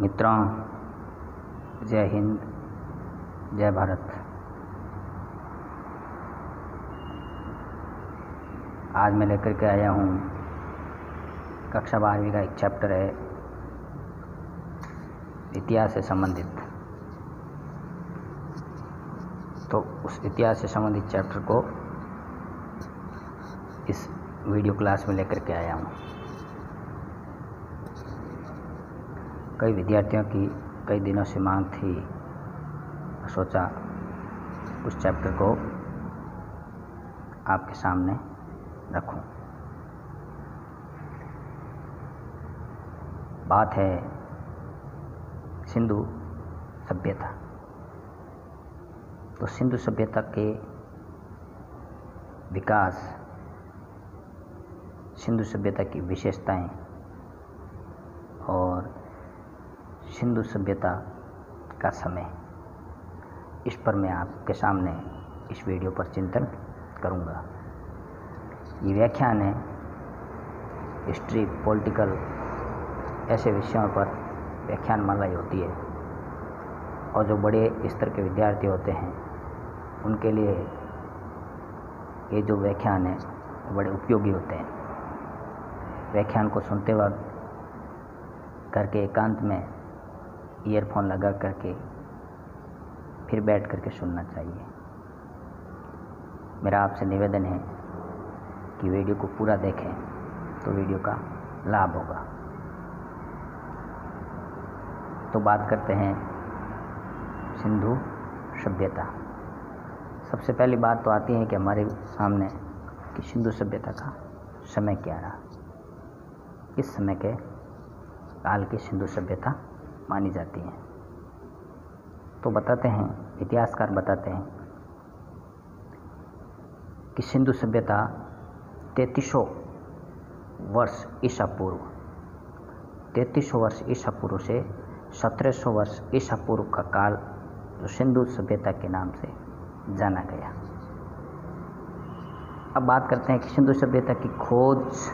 मित्रों, जय हिंद, जय भारत। आज मैं लेकर के आया हूँ कक्षा 12वीं का एक चैप्टर है, इतिहास से संबंधित। तो उस इतिहास से संबंधित चैप्टर को इस वीडियो क्लास में लेकर के आया हूँ। कई विद्यार्थियों की कई दिनों से मांग थी, सोचा उस चैप्टर को आपके सामने रखूं। बात है सिंधु सभ्यता। तो सिंधु सभ्यता के विकास, सिंधु सभ्यता की विशेषताएं और सिंधु सभ्यता का समय, इस पर मैं आपके सामने इस वीडियो पर चिंतन करूंगा। ये व्याख्यान है हिस्ट्री, पॉलिटिकल, ऐसे विषयों पर व्याख्यान मालाएं होती है और जो बड़े स्तर के विद्यार्थी होते हैं उनके लिए ये जो व्याख्यान है बड़े उपयोगी होते हैं। व्याख्यान को सुनते वक्त घर के एकांत में ईयरफोन लगा करके फिर बैठ करके सुनना चाहिए। मेरा आपसे निवेदन है कि वीडियो को पूरा देखें तो वीडियो का लाभ होगा। तो बात करते हैं सिंधु सभ्यता। सबसे पहली बात तो आती है कि हमारे सामने कि सिंधु सभ्यता का समय क्या रहा, किस समय के काल की सिंधु सभ्यता मानी जाती है। तो बताते हैं, इतिहासकार बताते हैं कि सिंधु सभ्यता 3300 वर्ष ईसा पूर्व, 3300 वर्ष ईसा पूर्व से 1700 वर्ष ईसा पूर्व का काल जो सिंधु सभ्यता के नाम से जाना गया। अब बात करते हैं कि सिंधु सभ्यता की खोज।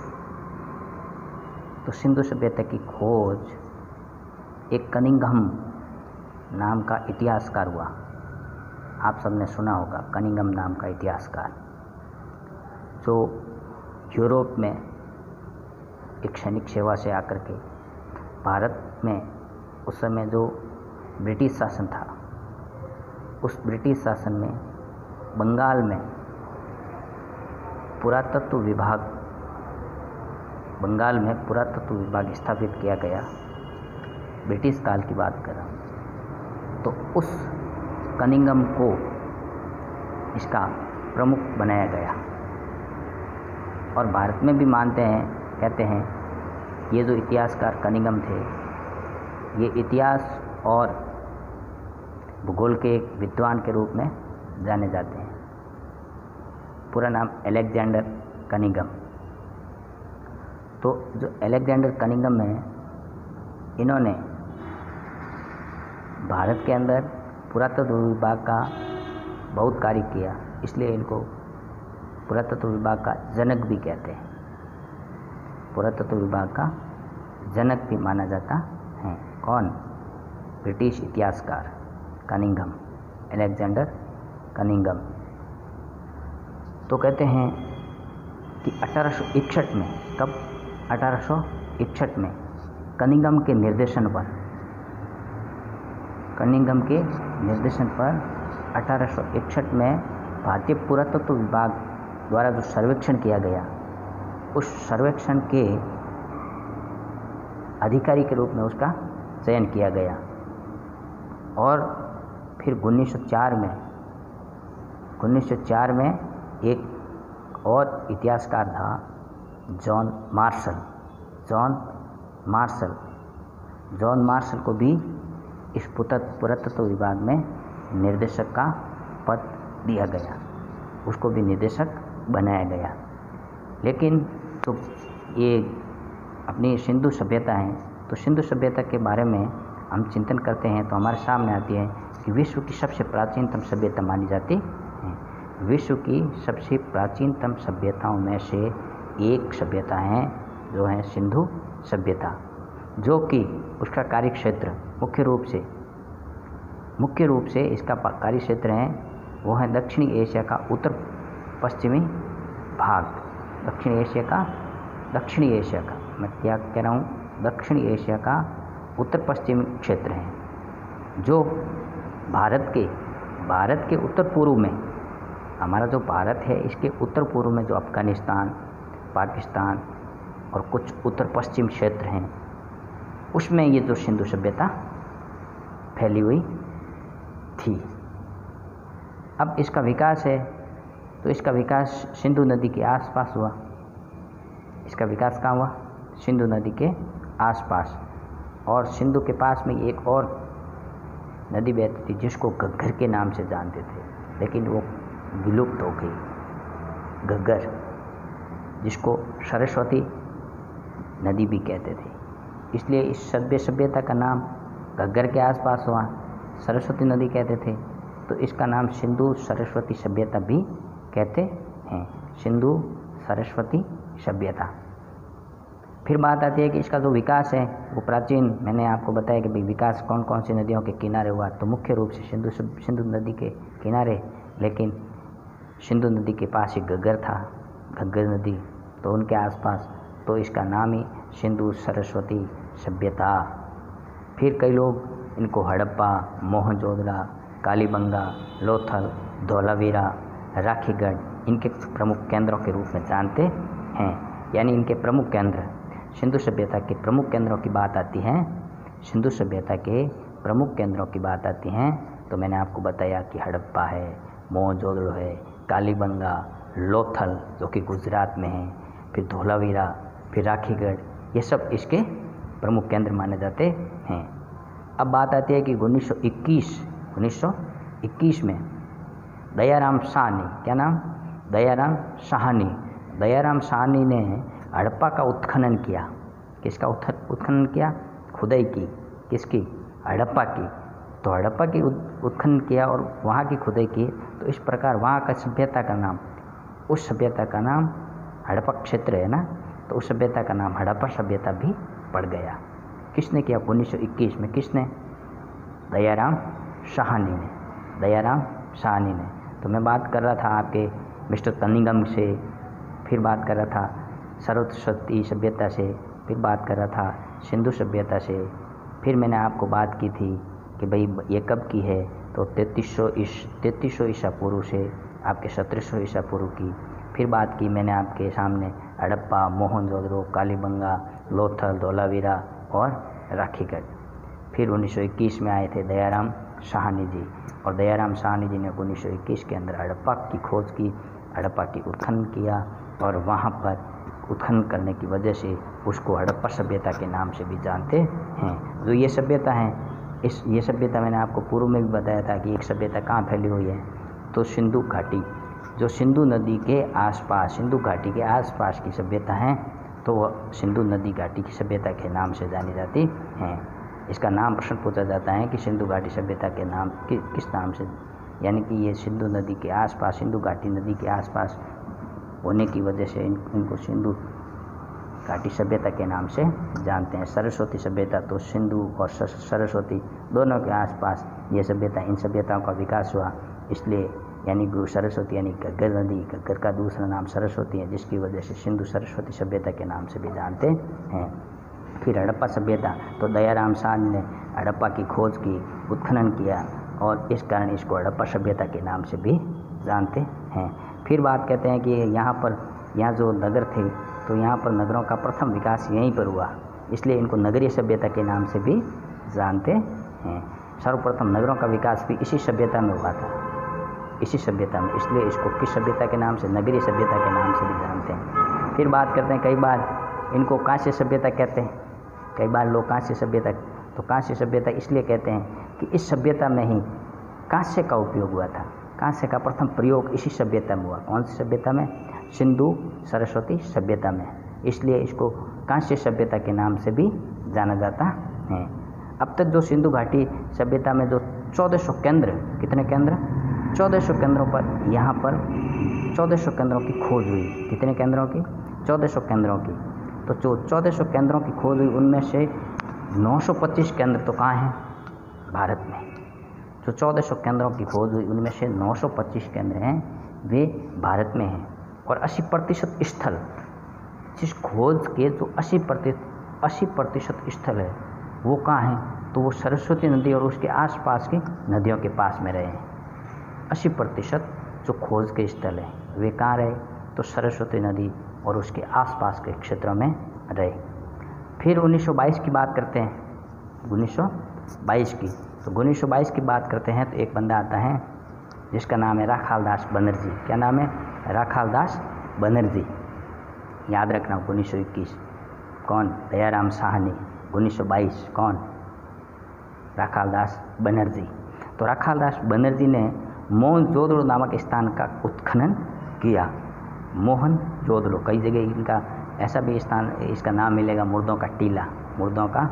तो सिंधु सभ्यता की खोज एक कनिंघम नाम का इतिहासकार हुआ। आप सबने सुना होगा कनिंघम नाम का इतिहासकार, जो यूरोप में एक सैनिक सेवा से आकर के भारत में उस समय जो ब्रिटिश शासन था, उस ब्रिटिश शासन में बंगाल में पुरातत्व विभाग, बंगाल में पुरातत्व विभाग स्थापित किया गया। ब्रिटिश काल की बात कर रहा हूँ। तो उस कनिंघम को इसका प्रमुख बनाया गया और भारत में भी मानते हैं, कहते हैं ये जो इतिहासकार कनिंघम थे, ये इतिहास और भूगोल के एक विद्वान के रूप में जाने जाते हैं। पूरा नाम अलेक्जेंडर कनिंघम। तो जो अलेक्जेंडर कनिंघम है, इन्होंने भारत के अंदर पुरातत्व विभाग का बहुत कार्य किया, इसलिए इनको पुरातत्व विभाग का जनक भी कहते हैं। पुरातत्व विभाग का जनक भी माना जाता है। कौन? ब्रिटिश इतिहासकार कनिंघम, अलेक्जेंडर कनिंघम। तो कहते हैं कि 1861 में, कब? 1861 में कनिंघम के निर्देशन पर, कनिंघम के निर्देशन पर 1861 में भारतीय पुरातत्व विभाग द्वारा जो सर्वेक्षण किया गया, उस सर्वेक्षण के अधिकारी के रूप में उसका चयन किया गया। और फिर 1904 में एक और इतिहासकार था, जॉन मार्शल को भी इस पुरातत्व विभाग में निर्देशक का पद दिया गया, उसको भी निर्देशक बनाया गया। लेकिन तो ये अपनी सिंधु सभ्यता है, तो सिंधु सभ्यता के बारे में हम चिंतन करते हैं तो हमारे सामने आती है कि विश्व की सबसे प्राचीनतम सभ्यता मानी जाती है। विश्व की सबसे प्राचीनतम सभ्यताओं में से एक सभ्यता है जो है सिंधु सभ्यता। जो कि उसका कार्य क्षेत्र मुख्य रूप से इसका कार्य क्षेत्र है वो है दक्षिणी एशिया का उत्तर पश्चिमी भाग। दक्षिणी एशिया का मैं क्या कह रहा हूँ, दक्षिणी एशिया का उत्तर पश्चिमी क्षेत्र है, जो भारत के उत्तर पूर्व में, हमारा जो भारत है इसके उत्तर पूर्व में जो अफ़गानिस्तान, पाकिस्तान और कुछ उत्तर पश्चिम क्षेत्र हैं, उसमें ये जो सिंधु सभ्यता फैली हुई थी। अब इसका विकास है तो इसका विकास सिंधु नदी के आसपास हुआ। इसका विकास कहाँ हुआ? सिंधु नदी के आसपास। और सिंधु के पास में एक और नदी बहती थी जिसको घग्गर के नाम से जानते थे, लेकिन वो विलुप्त हो गई। घग्गर, जिसको सरस्वती नदी भी कहते थे, इसलिए इस सभ्यता का नाम घग्गर के आसपास हुआ। सरस्वती नदी कहते थे तो इसका नाम सिंधु सरस्वती सभ्यता भी कहते हैं। सिंधु सरस्वती सभ्यता। फिर बात आती है कि इसका जो विकास है वो प्राचीन, मैंने आपको बताया कि विकास कौन कौन सी नदियों के किनारे हुआ, तो मुख्य रूप से सिंधु नदी के किनारे, लेकिन सिंधु नदी के पास ही घग्गर था, घग्गर नदी, तो उनके आसपास, तो इसका नाम ही सिंधु सरस्वती सभ्यता। फिर कई लोग इनको हड़प्पा, मोहनजोदड़ो, कालीबंगा, लोथल, धोलावीरा, राखीगढ़ इनके प्रमुख केंद्रों के रूप में जानते हैं। यानी इनके प्रमुख केंद्र, सिंधु सभ्यता के प्रमुख केंद्रों की बात आती है, सिंधु सभ्यता के प्रमुख केंद्रों की बात आती हैं तो मैंने आपको बताया कि हड़प्पा है, मोहनजोदड़ो है, कालीबंगा, लोथल जो कि गुजरात में है, फिर धोलावीरा, फिर राखीगढ़, ये सब इसके प्रमुख केंद्र माने जाते हैं। अब बात आती है कि 1921 में दयाराम साहनी, क्या नाम? दयाराम साहनी ने हड़प्पा का उत्खनन किया। किसका उत्खनन किया? खुदाई की। किसकी? हड़प्पा की। तो हड़प्पा की उत्खनन किया और वहाँ की खुदाई की, तो इस प्रकार वहाँ का सभ्यता का नाम, उस सभ्यता का नाम हड़प्पा क्षेत्र है ना, तो उस सभ्यता का नाम हड़प्पा सभ्यता भी पड़ गया। किसने किया? 1921 में। किसने? दयाराम साहनी ने। तो मैं बात कर रहा था आपके मिस्टर कनिंघम से, फिर बात कर रहा था सरस्वती सभ्यता से, फिर बात कर रहा था सिंधु सभ्यता से, फिर मैंने आपको बात की थी कि भाई ये कब की है, तो 3300 ईसा पूर्व से आपके 1700 ईसा पूर्व की। फिर बात की मैंने आपके सामने हड़प्पा, मोहनजोदड़ो, कालीबंगा, लोथल, धोलावीरा और राखीगढ़। फिर 1921 में आए थे दयाराम साहनी जी, और दयाराम साहनी जी ने 1921 के अंदर हड़प्पा की खोज की, हड़प्पा की उत्खनन किया, और वहाँ पर उत्खनन करने की वजह से उसको हड़प्पा सभ्यता के नाम से भी जानते हैं। जो ये सभ्यता है, ये सभ्यता मैंने आपको पूर्व में भी बताया था कि एक सभ्यता कहाँ फैली हुई है, तो सिंधु घाटी, जो सिंधु नदी के आसपास, सिंधु घाटी के आसपास की सभ्यता है, तो वह सिंधु नदी घाटी की सभ्यता के नाम से जानी जाती हैं। इसका नाम प्रश्न पूछा जाता है कि सिंधु घाटी सभ्यता के नाम किस नाम से, यानी कि ये सिंधु नदी के आसपास, सिंधु घाटी नदी के आसपास होने की वजह से इनको सिंधु घाटी सभ्यता के नाम से जानते हैं। सरस्वती सभ्यता तो सिंधु और सरस्वती दोनों के आसपास ये सभ्यता, इन सभ्यताओं का विकास हुआ, इसलिए यानी सरस्वती यानी घग्गर नदी, घग्गर का दूसरा नाम सरस्वती है, जिसकी वजह से सिंधु सरस्वती सभ्यता के नाम से भी जानते हैं। फिर हड़प्पा सभ्यता, तो दयाराम साहनी ने हड़प्पा की खोज की, उत्खनन किया, और इस कारण इसको हड़प्पा सभ्यता के नाम से भी जानते हैं। फिर बात कहते हैं कि यहाँ जो नगर थे, तो यहाँ पर नगरों का प्रथम विकास यहीं पर हुआ, इसलिए इनको नगरीय सभ्यता के नाम से भी जानते हैं। सर्वप्रथम नगरों का विकास भी इसी सभ्यता में हुआ था, इसी सभ्यता में, इसलिए इसको किस सभ्यता के नाम से? नगरीय सभ्यता के नाम से भी जानते हैं। फिर बात करते हैं, कई बार इनको कांस्य सभ्यता कहते हैं, कई बार लोग कांस्य सभ्यता, तो कांस्य सभ्यता इसलिए कहते हैं कि इस सभ्यता में ही कांस्य का उपयोग हुआ था, कांस्य का प्रथम प्रयोग इसी सभ्यता में हुआ। कौन सी सभ्यता में? सिंधु सरस्वती सभ्यता में, इसलिए इसको कांस्य सभ्यता के नाम से भी जाना जाता है। अब तक जो सिंधु घाटी सभ्यता में जो 1400 केंद्र, कितने केंद्र? 1400 केंद्रों पर, यहाँ पर 1400 केंद्रों की खोज हुई। कितने केंद्रों की? 1400 केंद्रों की। तो जो 1400 केंद्रों की खोज हुई उनमें से 925 केंद्र तो कहाँ हैं? भारत में। जो 1400 केंद्रों की खोज हुई उनमें से 925 केंद्र हैं वे भारत में हैं। और 80% स्थल, जिस खोज के जो 80% स्थल है वो कहाँ हैं? तो वो सरस्वती नदी और उसके आसपास की नदियों के पास में रहे हैं। 80% जो खोज के स्थल हैं वे कहाँ रहे? तो सरस्वती नदी और उसके आसपास के क्षेत्रों में रहे। फिर 1922 की बात करते हैं, 1922 की। तो 1922 की बात करते हैं तो एक बंदा आता है जिसका नाम है राखालदास बनर्जी। क्या नाम है? राखालदास बनर्जी। याद रखना। 1921 कौन? दयाराम साहनी। 1922 कौन? राखालदास बनर्जी। तो राखालदास बनर्जी ने मोहनजोदड़ो नामक स्थान का उत्खनन किया। मोहनजोदड़ो, कई जगह इनका ऐसा भी स्थान, इसका नाम मिलेगा मुर्दों का टीला, मुर्दों का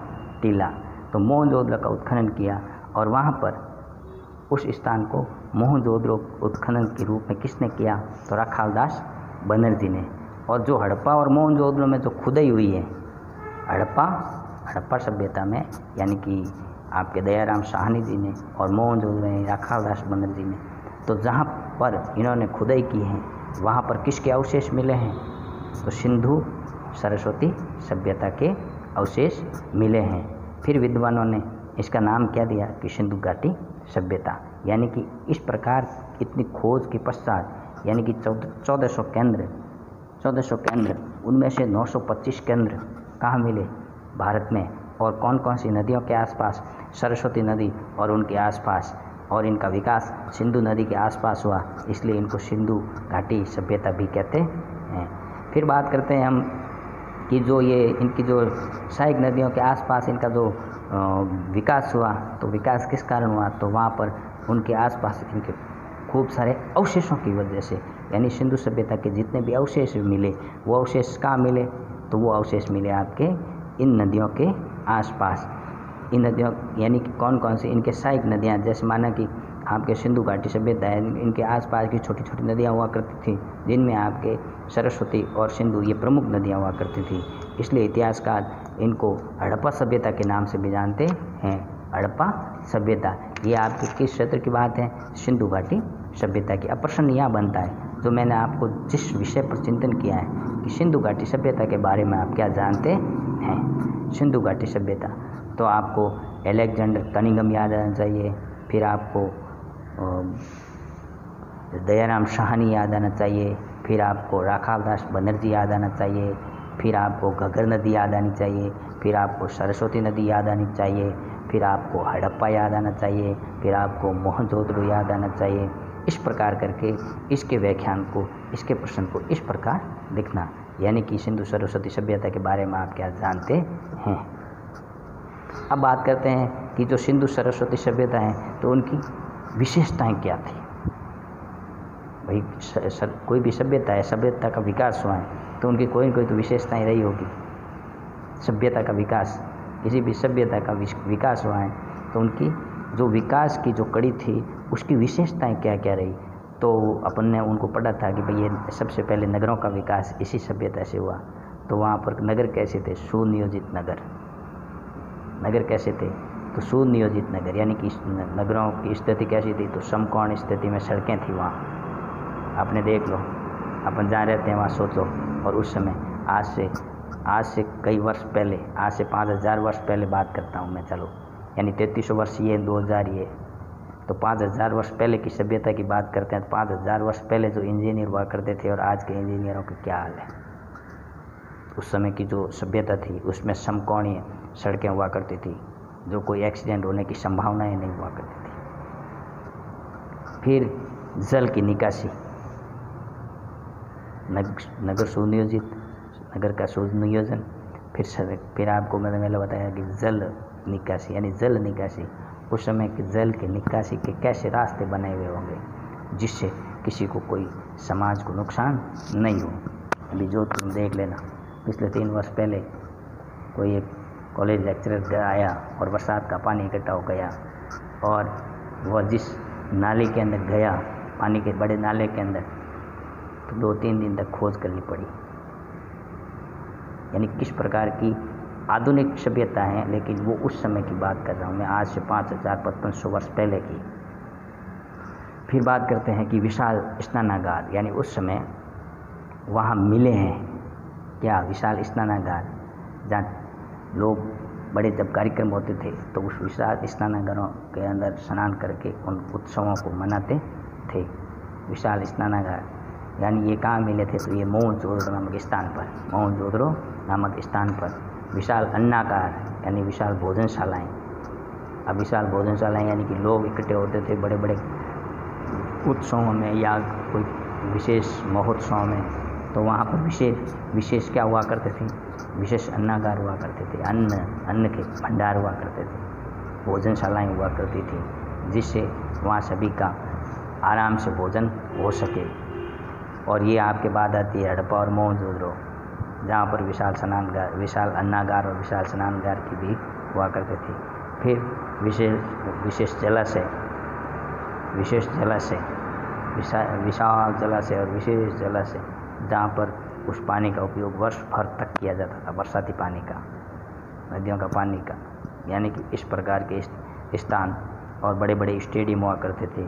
टीला। तो मोहनजोदड़ो का उत्खनन किया और वहाँ पर उस स्थान को मोहनजोदड़ो उत्खनन के रूप में किसने किया? तो राखालदास बनर्जी ने। और जो हड़प्पा और मोहनजोदड़ो में जो खुदाई हुई है, हड़प्पा सभ्यता में, यानी कि आपके दयाराम साहनी जी ने और मोहनजोदड़ो में राखालदास बनर्जी ने, तो जहाँ पर इन्होंने खुदाई की है वहाँ पर किसके अवशेष मिले हैं? तो सिंधु सरस्वती सभ्यता के अवशेष मिले हैं। फिर विद्वानों ने इसका नाम क्या दिया कि सिंधु घाटी सभ्यता। यानी कि इस प्रकार इतनी खोज के पश्चात, यानी कि 1400 केंद्र उनमें से 925 केंद्र कहाँ मिले? भारत में। और कौन कौन सी नदियों के आसपास? सरस्वती नदी और उनके आसपास। और इनका विकास सिंधु नदी के आसपास हुआ, इसलिए इनको सिंधु घाटी सभ्यता भी कहते हैं। फिर बात करते हैं हम कि जो ये इनकी जो सहायक नदियों के आसपास इनका जो विकास हुआ, तो विकास किस कारण हुआ? तो वहाँ पर उनके आसपास इनके खूब सारे अवशेषों की वजह से, यानी सिंधु सभ्यता के जितने भी अवशेष मिले वो अवशेष कहाँ मिले? तो वो अवशेष मिले आपके इन नदियों के आसपास। इन नदियों यानी कि कौन कौन सी? इनके सहायक नदियाँ, जैसे माना कि आपके सिंधु घाटी सभ्यता है, इनके आसपास की छोटी छोटी नदियाँ हुआ करती थी, जिनमें आपके सरस्वती और सिंधु ये प्रमुख नदियाँ हुआ करती थी। इसलिए इतिहासकार इनको हड़प्पा सभ्यता के नाम से भी जानते हैं। हड़प्पा सभ्यता ये आपके किस क्षेत्र की बात है? सिंधु घाटी सभ्यता की। अब प्रश्न यहाँ बनता है, जो मैंने आपको जिस विषय पर चिंतन किया है कि सिंधु घाटी सभ्यता के बारे में आप क्या जानते हैं? सिंधु घाटी सभ्यता, तो आपको अलेक्जेंडर कनिंघम याद आना चाहिए, फिर आपको दयाराम साहनी याद आना चाहिए, फिर आपको राखालदास बनर्जी याद आना चाहिए, फिर आपको घग्गर नदी याद आनी चाहिए, फिर आपको सरस्वती नदी याद आनी चाहिए, फिर आपको हड़प्पा याद आना चाहिए, फिर आपको मोहनजोदड़ो याद आना चाहिए। इस प्रकार करके इसके व्याख्यान को, इसके प्रश्न को इस प्रकार लिखना, यानी कि सिंधु सरस्वती सभ्यता के बारे में आप क्या जानते हैं। अब बात करते हैं कि जो सिंधु सरस्वती सभ्यता है तो उनकी विशेषताएं क्या थी। भाई कोई भी सभ्यता है, सभ्यता का विकास हुआ है तो उनकी कोई न कोई तो विशेषताएं रही होगी। सभ्यता का विकास, किसी भी सभ्यता का विकास हुआ है तो उनकी जो विकास की जो कड़ी थी उसकी विशेषताएं क्या क्या रही। तो अपन ने उनको पढ़ा था कि भाई ये सबसे पहले नगरों का विकास इसी सभ्यता से हुआ। तो वहाँ पर नगर कैसे थे? सुनियोजित नगर। नगर कैसे थे? तो सुनियोजित नगर, यानी कि नगरों की स्थिति कैसी थी? तो समकोण स्थिति में सड़कें थी वहाँ। आपने देख लो, अपन जहाँ रहते हैं वहाँ सोचो। और उस समय आज से कई वर्ष पहले, आज से 5000 वर्ष पहले बात करता हूँ मैं, चलो यानी 3300 वर्ष ये 2000 ये, तो 5000 वर्ष पहले की सभ्यता की बात करते हैं। तो 5000 वर्ष पहले जो इंजीनियर हुआ करते थे और आज के इंजीनियरों का क्या हाल है। उस समय की जो सभ्यता थी उसमें समकोणीय सड़कें हुआ करती थी, जो कोई एक्सीडेंट होने की संभावनाएं नहीं हुआ करती थी। फिर जल की निकासी, नगर सुनियोजित, नगर का सुनियोजन। फिर आपको मैंने बताया कि जल निकासी, यानी जल निकासी, उस समय के जल के निकासी के कैसे रास्ते बनाए हुए होंगे जिससे किसी को कोई समाज को नुकसान नहीं हो। अभी जोधपुर में देख लेना, पिछले 3 वर्ष पहले कोई एक कॉलेज लेक्चरर आया और बरसात का पानी इकट्ठा हो गया और वह जिस नाले के अंदर गया, पानी के बड़े नाले के अंदर, तो 2-3 दिन तक खोज करनी पड़ी। यानी किस प्रकार की आधुनिक सभ्यता है, लेकिन वो उस समय की बात कर रहा हूँ मैं, आज से 5500 वर्ष पहले की। फिर बात करते हैं कि विशाल स्नानागार, यानी उस समय वहाँ मिले हैं क्या विशाल स्नानागार, जहाँ लोग बड़े जब कार्यक्रम होते थे तो उस विशाल स्नानागारों के अंदर स्नान करके उन उत्सवों को मनाते थे। विशाल स्नानागार यानी ये कहाँ मिले थे, तो ये मोहनजोदड़ो नामक स्थान पर, मोहनजोदड़ो नामक स्थान पर। विशाल अन्नागार यानी विशाल भोजनशालाएँ। अब विशाल भोजनशालाएँ यानी कि लोग इकट्ठे होते थे बड़े बड़े उत्सवों में या कोई विशेष महोत्सव में, तो वहाँ पर विशेष क्या हुआ करते थे, विशेष अन्नागार हुआ करते थे, अन्न के भंडार हुआ करते थे, भोजनशालाएँ हुआ करती थी, जिससे वहाँ सभी का आराम से भोजन हो सके। और ये आपके बाद आती है हड़प्पा और मोहनजोदड़ो, जहाँ पर विशाल अन्नागार और विशाल स्नानागार की भी हुआ करते थे। फिर विशाल जलाशय और विशेष जलाशय, जहाँ पर उस पानी का उपयोग वर्ष भर तक किया जाता था, बरसाती पानी का, नदियों का पानी का। यानी कि इस प्रकार के स्थान और बड़े बड़े स्टेडियम हुआ करते थे।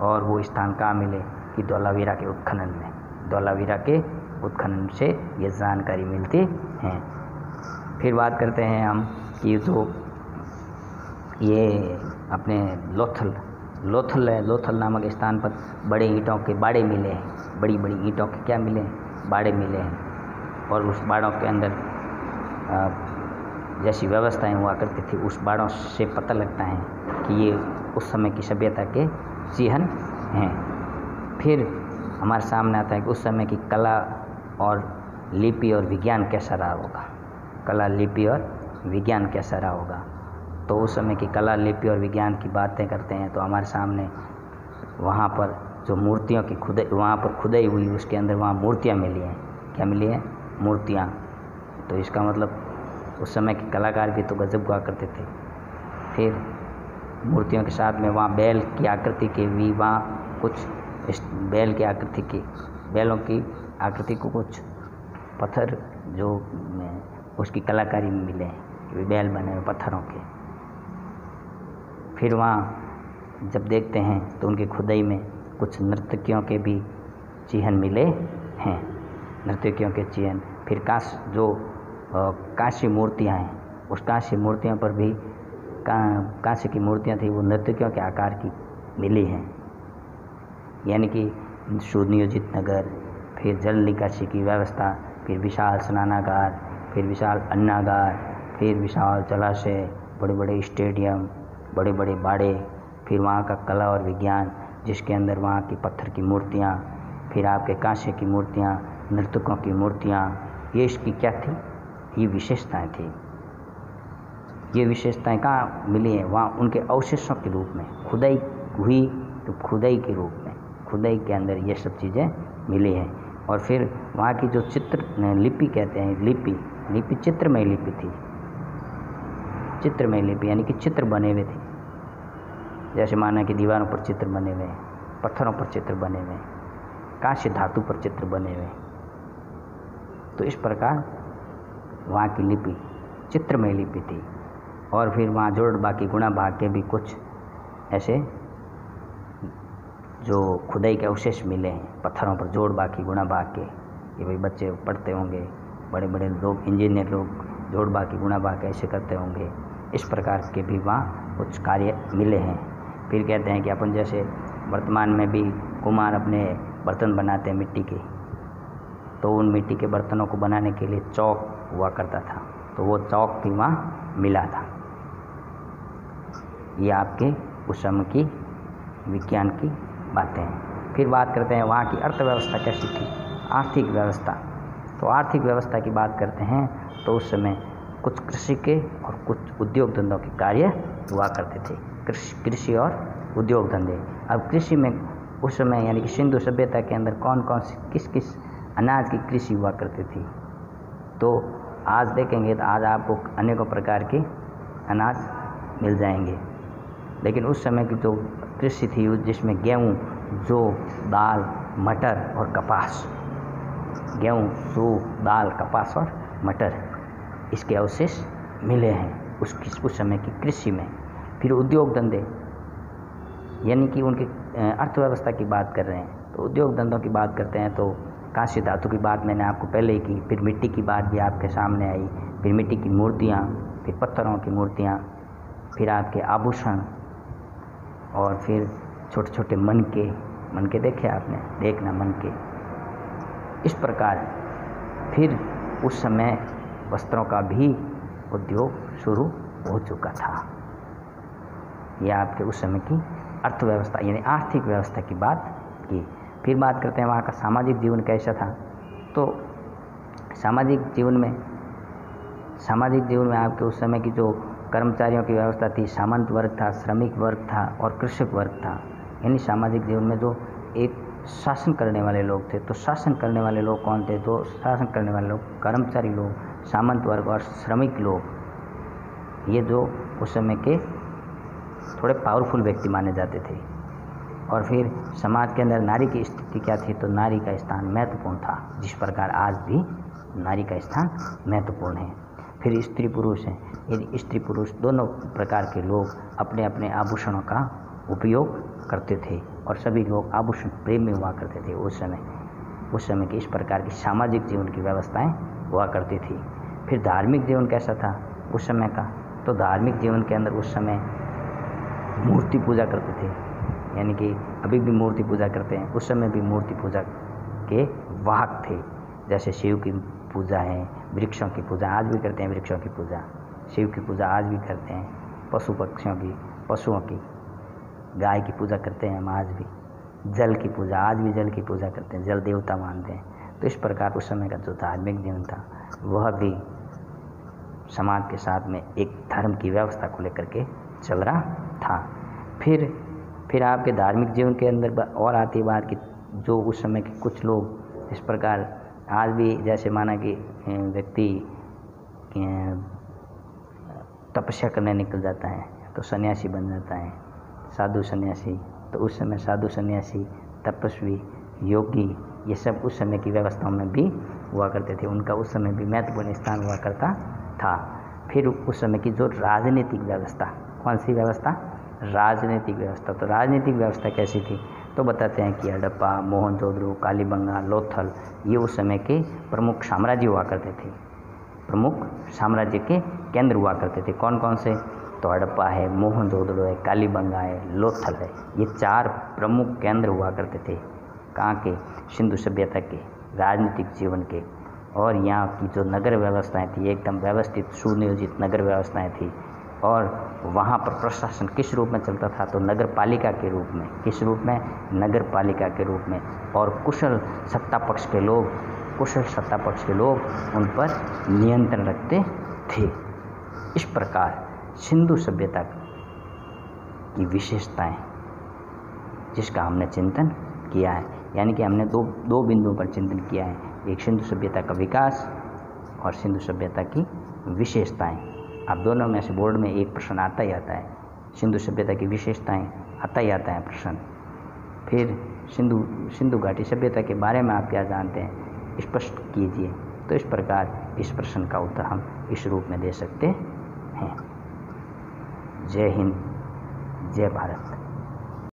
और वो स्थान कहाँ मिले कि धौलावीरा के उत्खनन में, धौलावीरा के उत्खनन से ये जानकारी मिलती हैं। फिर बात करते हैं हम कि तो ये अपने लोथल नामक स्थान पर बड़े ईंटों के बाड़े मिले हैं, बड़ी बड़ी ईंटों के क्या मिले हैं, बाड़े मिले हैं। और उस बाड़ों के अंदर जैसी व्यवस्थाएं हुआ करती थी, उस बाड़ों से पता लगता है कि ये उस समय की सभ्यता के चिन्ह हैं। फिर हमारे सामने आता है कि उस समय की कला और लिपि और विज्ञान कैसा रहा होगा, कला लिपि और विज्ञान कैसा रहा होगा। तो उस समय की कला लिपि और विज्ञान की बातें करते हैं तो हमारे सामने वहाँ पर जो मूर्तियों की वहाँ पर खुदाई हुई, उसके अंदर वहाँ मूर्तियाँ मिली हैं। क्या मिली हैं, मूर्तियाँ। तो इसका मतलब उस समय के कलाकार भी तो गजब हुआ करते थे। फिर मूर्तियों के साथ में वहाँ बैल की आकृति के भी, वहाँ कुछ बैल की आकृति के, बैलों की आकृति को कुछ पत्थर जो उसकी कलाकारी में मिले हैं, बैल बने हुए पत्थरों के। फिर वहाँ जब देखते हैं तो उनकी खुदाई में कुछ नर्तकियों के भी चिन्ह मिले हैं, नर्तकियों के चिन्ह। फिर कांस्य मूर्तियाँ हैं, उस कांस्य मूर्तियों पर भी कांस्य की मूर्तियाँ थी, वो नर्तकियों के आकार की मिली हैं। यानी कि सुनियोजित नगर, फिर जल निकासी की व्यवस्था, फिर विशाल स्नानागार, फिर विशाल अन्नागार, फिर विशाल जलाशय, बड़े बड़े स्टेडियम, बड़े बड़े बाड़े, फिर वहाँ का कला और विज्ञान, जिसके अंदर वहाँ की पत्थर की मूर्तियाँ, फिर आपके कांस्य की मूर्तियाँ, नर्तकों की मूर्तियाँ, ये इसकी क्या थी, ये विशेषताएं थी। ये विशेषताएं कहाँ मिली हैं, वहाँ उनके अवशेषों के रूप में खुदाई हुई, तो खुदाई के रूप में, खुदाई के अंदर ये सब चीज़ें मिली हैं। और फिर वहाँ की जो चित्र लिपि कहते हैं, लिपि चित्रमय लिपि थी, चित्रमय लिपि यानी कि चित्र बने हुए थे। जैसे माना कि दीवारों पर चित्र बने हुए, पत्थरों पर चित्र बने हुए, कांस्य धातु पर चित्र बने हुए। तो इस प्रकार वहाँ की लिपि चित्रमय लिपि थी। और फिर वहाँ जोड़ बाकी गुणा भाग के भी कुछ ऐसे जो खुदाई के अवशेष मिले हैं पत्थरों पर, जोड़ बाकी गुणा भाग के, ये भाई बच्चे पढ़ते होंगे, बड़े बड़े लोग, इंजीनियर लोग जोड़ बाकी गुणा भाग ऐसे करते होंगे। इस प्रकार के भी वहाँ कुछ कार्य मिले हैं। फिर कहते हैं कि अपन जैसे वर्तमान में भी कुम्हार अपने बर्तन बनाते हैं मिट्टी के, तो उन मिट्टी के बर्तनों को बनाने के लिए चौक हुआ करता था, तो वो चौक भी वहाँ मिला था। ये आपके उस समय की विज्ञान की बातें हैं। फिर बात करते हैं वहाँ की अर्थव्यवस्था कैसी थी, आर्थिक व्यवस्था। तो आर्थिक व्यवस्था की बात करते हैं तो उस समय कुछ कृषि के और कुछ उद्योग धंधों के कार्य हुआ करते थे, कृषि और उद्योग धंधे। अब कृषि में उस समय यानी कि सिंधु सभ्यता के अंदर कौन कौन सी किस अनाज की कृषि हुआ करती थी, तो आज देखेंगे तो आज आपको अनेकों प्रकार के अनाज मिल जाएंगे। लेकिन उस समय की जो कृषि थी जिसमें गेहूँ, जौ, दाल, मटर और कपास, गेहूँ, जौ, दाल, कपास और मटर, इसके अवशेष मिले हैं उस समय की कृषि में। फिर उद्योग धंधे, यानी कि उनकी अर्थव्यवस्था की बात कर रहे हैं, तो उद्योग धंधों की बात करते हैं तो कांस्य धातु की बात मैंने आपको पहले ही की, फिर मिट्टी की बात भी आपके सामने आई, फिर मिट्टी की मूर्तियाँ, फिर पत्थरों की मूर्तियाँ, फिर आपके आभूषण, और फिर छोटे छोटे मनके देखे आपने, देखना मनके। इस प्रकार फिर उस समय वस्त्रों का भी उद्योग शुरू हो चुका था। यह आपके उस समय की अर्थव्यवस्था यानी आर्थिक व्यवस्था की बात की। फिर बात करते हैं वहाँ का सामाजिक जीवन कैसा था। तो सामाजिक जीवन में आपके उस समय की जो कर्मचारियों की व्यवस्था थी, सामंत वर्ग था, श्रमिक वर्ग था और कृषक वर्ग था। यानी सामाजिक जीवन में जो एक शासन करने वाले लोग थे, तो शासन करने वाले लोग कौन थे? तो शासन करने वाले लोग कर्मचारी लोग, सामंत वर्ग और श्रमिक लोग, ये जो उस समय के थोड़े पावरफुल व्यक्ति माने जाते थे। और फिर समाज के अंदर नारी की स्थिति क्या थी? तो नारी का स्थान महत्वपूर्ण था, जिस प्रकार आज भी नारी का स्थान महत्वपूर्ण है। फिर स्त्री पुरुष हैं, यदि स्त्री पुरुष दोनों प्रकार के लोग अपने अपने आभूषणों का उपयोग करते थे और सभी लोग आभूषण प्रेम में हुआ करते थे। उस समय की इस प्रकार की सामाजिक जीवन की व्यवस्थाएं हुआ करती थी। फिर धार्मिक जीवन कैसा था उस समय का? तो धार्मिक जीवन के अंदर उस समय मूर्ति पूजा करते थे, यानी कि अभी भी मूर्ति पूजा करते हैं, उस समय भी मूर्ति पूजा के वाहक थे। जैसे शिव की पूजा है, वृक्षों की पूजा आज भी करते हैं, वृक्षों की पूजा, शिव की पूजा आज भी करते हैं, पशुओं की, गाय की पूजा करते हैं हम आज भी, जल की पूजा आज भी जल की पूजा करते हैं, जल देवता मानते हैं। तो इस प्रकार उस समय का जो धार्मिक जीवन था वह भी समाज के साथ में एक धर्म की व्यवस्था को लेकर के चल रहा था। फिर आपके धार्मिक जीवन के अंदर और आती है बात कि जो उस समय के कुछ लोग इस प्रकार आज भी, जैसे माना कि व्यक्ति तपस्या करने निकल जाता है तो सन्यासी बन जाता है, साधु सन्यासी। तो उस समय साधु सन्यासी, तपस्वी, योगी, ये सब उस समय की व्यवस्थाओं में भी हुआ करते थे, उनका उस समय भी महत्वपूर्ण स्थान हुआ करता था। फिर उस समय की जो राजनीतिक व्यवस्था, कौन सी व्यवस्था? राजनीतिक व्यवस्था। तो राजनीतिक व्यवस्था कैसी थी? तो बताते हैं कि हड़प्पा, मोहनजोदड़ो, कालीबंगा, लोथल, ये उस समय के प्रमुख साम्राज्य हुआ करते थे, प्रमुख साम्राज्य के केंद्र हुआ करते थे। कौन कौन से? तो हड़प्पा है, मोहनजोदड़ो है, कालीबंगा है, लोथल है, ये 4 प्रमुख केंद्र हुआ करते थे। कहाँ के? सिंधु सभ्यता के, राजनीतिक जीवन के। और यहाँ की जो नगर व्यवस्थाएं थी, एकदम व्यवस्थित सुनियोजित नगर व्यवस्थाएं थी। और वहाँ पर प्रशासन किस रूप में चलता था? तो नगर पालिका के रूप में। किस रूप में? नगर पालिका के रूप में। और कुशल सत्ता पक्ष के लोग उन पर नियंत्रण रखते थे। इस प्रकार सिंधु सभ्यता की विशेषताएं, जिसका हमने चिंतन किया है, यानी कि हमने दो बिंदुओं पर चिंतन किया है, एक सिंधु सभ्यता का विकास और सिंधु सभ्यता की विशेषताएं। अब दोनों में से बोर्ड में एक प्रश्न आता ही आता है, सिंधु सभ्यता की विशेषताएं आता ही आता है प्रश्न। फिर सिंधु घाटी सभ्यता के बारे में आप क्या जानते हैं, स्पष्ट कीजिए। तो इस प्रकार इस प्रश्न का उत्तर हम इस रूप में दे सकते हैं। जय हिंद, जय भारत।